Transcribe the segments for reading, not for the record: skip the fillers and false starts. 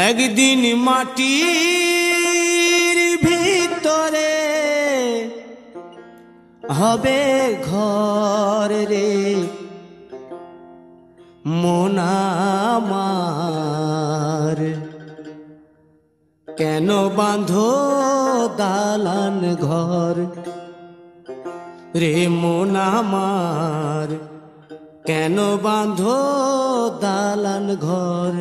একদিন মাটির ভিতরে হবে ঘর রে মন আমার, কেন বাঁধো দালান ঘর রে মন আমার, কেন বাঁধো দালান ঘর।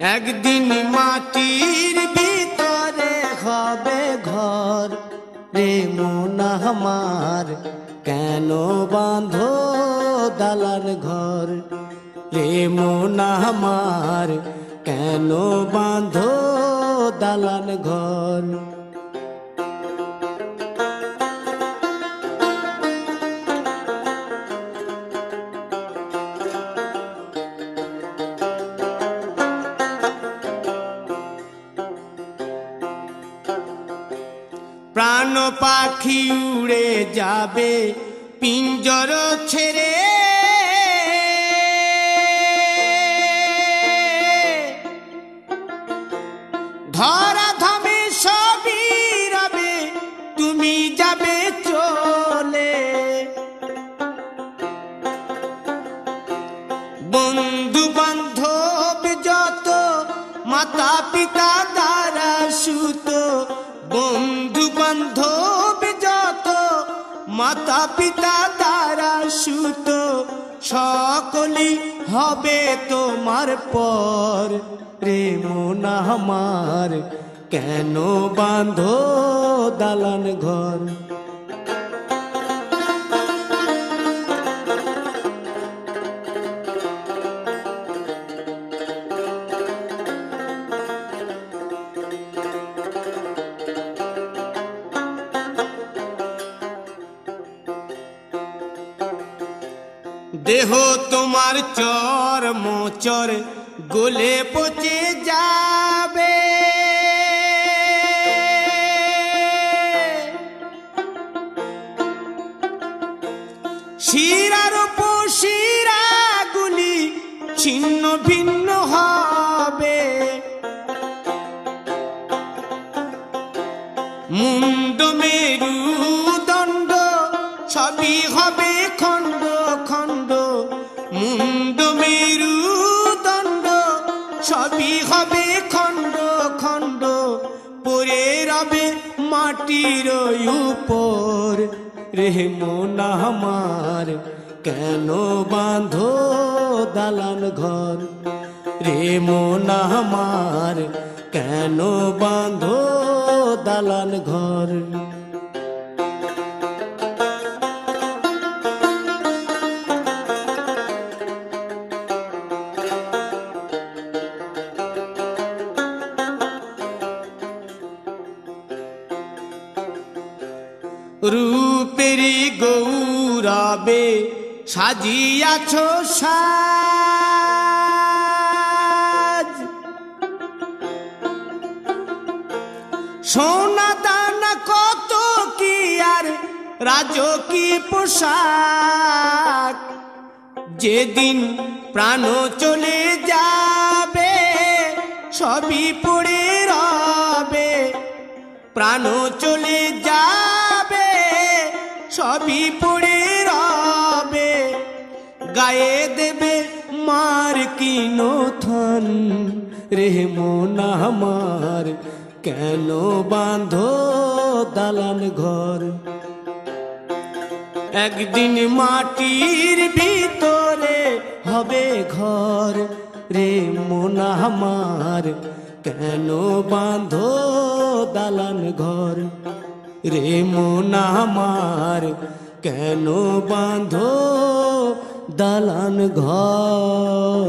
একদিন মাটির ভিতরে হবে ঘর রে মন আমার, কেন বাঁধো দালান ঘর রে মন আমার, কেন বাঁধো দালান ঘর। প্রাণ পাখি উড়ে যাবে পিঞ্জর ছেড়ে, ধরা ধামে সবই রবে তুমি যাবে চলে। বন্ধু বান্ধব যত মাতা পিতা দ্বারা সুত, বন্ধু বান্ধব যত মাতা পিতা দ্বারা সুত, সকলেই হবে তোমার পর রে মন আমার, কেন বাঁধো দালান ঘর। দেহ তোমার চর মোচর গলে পচে যাবে, শিরার উপশিরা গুলি ছিন্ন ভিন্ন হবে, মুন্ড মেরুদণ্ড সবই হবে খণ্ড খণ্ড, মুন্ড মেরুদণ্ড সবই হবে খণ্ড খণ্ড, পড়ে রবে মাটির উপর রে মন আমার, কেন বাঁধো দালান ঘর রে মন আমার, কেন বাঁধো দালান ঘর। রূপেরি গৌরবে সাজিয়াছ সাজ, সোনা দানা কত কি আর রাজকীয় পোশাক, যেদিন প্রাণ চলে যাবে সবই পড়ে রবে, প্রাণ চলে যাবে সবই পড়ে রবে, গায়ে দেবে মার কিনো থান রে মন আমার, কেন বাঁধো দালান ঘর। একদিন মাটির ভিতরে হবে ঘর রে মন আমার, কেন বাঁধো দালান ঘর রে মন আমার, কেন বাঁধো দালান ঘর।